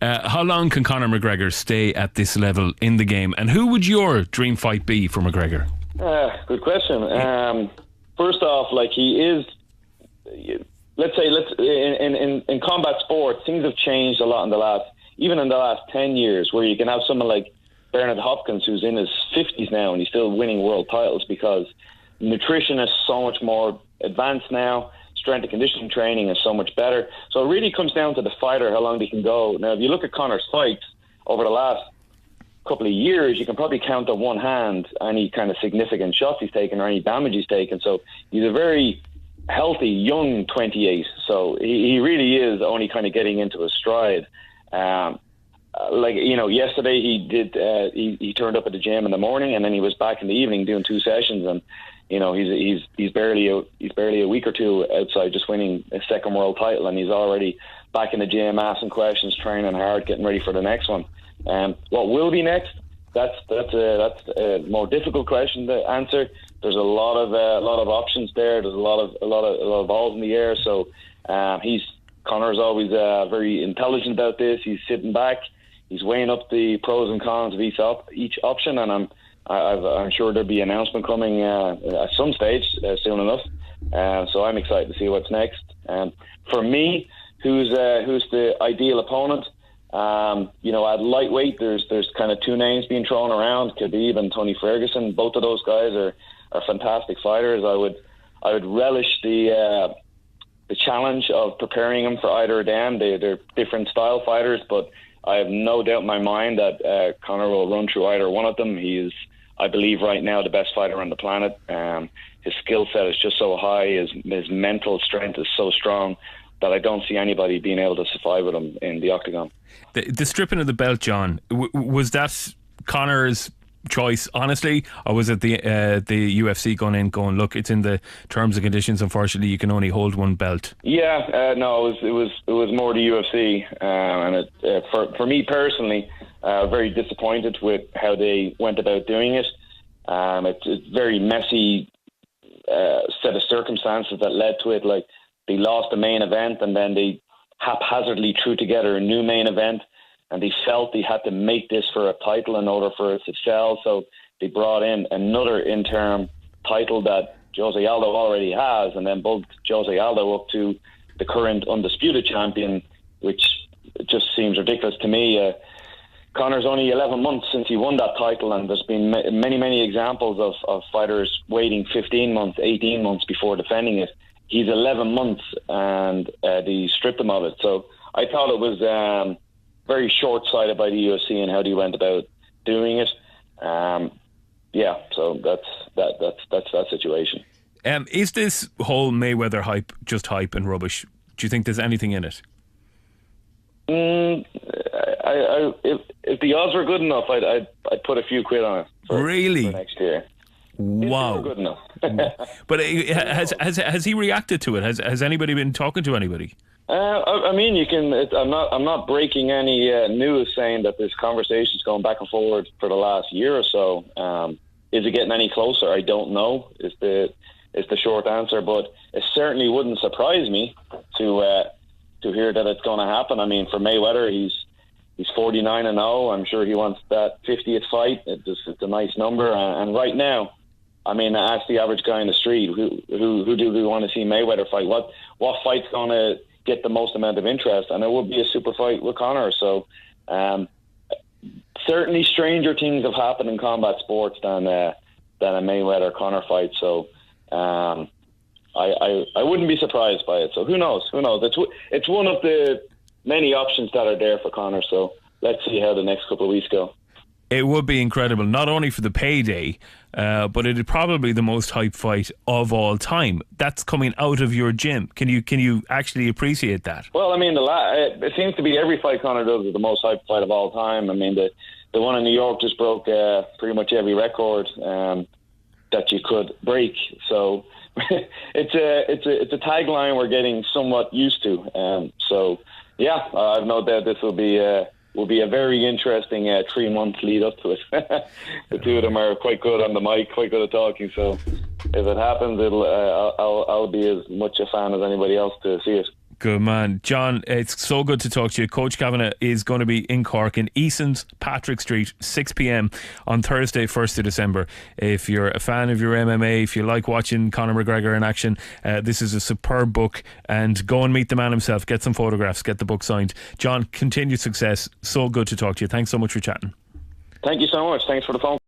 How long can Conor McGregor stay at this level in the game? And who would your dream fight be for McGregor? Good question. First off, like, he is, let's say, in combat sports, things have changed a lot in the last 10 years, where you can have someone like Bernard Hopkins, who's in his 50s now and he's still winning world titles, because nutrition is so much more advanced now. Strength and conditioning training is so much better. So it really comes down to the fighter, how long they can go. Now, if you look at Conor's fights over the last couple of years, you can probably count on one hand any kind of significant shots he's taken or any damage he's taken. So he's a very healthy, young 28. So he really is only kind of getting into his stride. Yesterday he turned up at the gym in the morning, and then he was back in the evening doing 2 sessions, and he's barely a week or two outside just winning a second world title, and he's already back in the gym asking questions, training hard, getting ready for the next one. What will be next? That's a more difficult question to answer. There's a lot of options there. There's a lot of balls in the air. So Conor's always very intelligent about this. He's sitting back. He's weighing up the pros and cons of each option, and I'm sure there'll be an announcement coming at some stage soon enough. So I'm excited to see what's next. For me, who's the ideal opponent? At lightweight, there's kind of 2 names being thrown around: Khabib and Tony Ferguson. Both of those guys are fantastic fighters. I would relish the challenge of preparing them for either of them. They're different style fighters, but I have no doubt in my mind that Conor will run through either one of them. He is, I believe, right now the best fighter on the planet. His skill set is just so high. His mental strength is so strong that I don't see anybody being able to survive with him in the octagon. The stripping of the belt, John, was that Conor's choice, honestly, or was it the UFC going, look, it's in the terms and conditions, unfortunately you can only hold one belt? No, it was more the UFC, and for me personally, very disappointed with how they went about doing it. It's a very messy set of circumstances that led to it. Like, they lost the main event, and then they haphazardly threw together a new main event, and they felt they had to make this for a title in order for it to sell. So they brought in another interim title that Jose Aldo already has, and then bumped Jose Aldo up to the current undisputed champion, which just seems ridiculous to me. Conor's only 11 months since he won that title, and there's been many examples of fighters waiting 15 months, 18 months before defending it. He's 11 months, and they stripped him of it. So I thought it was very short-sighted by the UFC and how they went about doing it. So that's that situation. Is this whole Mayweather hype just hype and rubbish? Do you think there's anything in it? If the odds were good enough, I'd put a few quid on it. For next year. Wow. If they were good enough. But has he reacted to it? Has anybody been talking to anybody? You can. I'm not breaking any news saying that this conversation's going back and forward for the last year or so. Is it getting any closer? I don't know. Is the short answer, but it certainly wouldn't surprise me to hear that it's going to happen. I mean, for Mayweather, he's 49-0. I'm sure he wants that 50th fight. It's a nice number, and right now, I mean, ask the average guy in the street who do we want to see Mayweather fight? What fight's going to get the most amount of interest? And it would be a super fight with Conor. So certainly stranger things have happened in combat sports than a Mayweather Conor fight. So I wouldn't be surprised by it. So who knows? It's one of the many options that are there for Conor. So let's see how the next couple of weeks go. It would be incredible, not only for the payday, but it'd probably the most hype fight of all time. That's coming out of your gym. Can you actually appreciate that? Well, I mean, it seems to be every fight Conor does is the most hype fight of all time. I mean, the one in New York just broke pretty much every record that you could break. So it's a tagline we're getting somewhat used to. I've no doubt this will be a very interesting 3 months lead up to it. The two of them are quite good on the mic, quite good at talking. So if it happens, I'll be as much a fan as anybody else to see it. Good man. John, it's so good to talk to you. Coach Kavangh is going to be in Cork in Eason's Patrick Street, 6 p.m. on Thursday, 1st of December. If you're a fan of your MMA, if you like watching Conor McGregor in action, this is a superb book, and go and meet the man himself. Get some photographs, get the book signed. John, continued success. So good to talk to you. Thanks so much for chatting. Thank you so much. Thanks for the phone.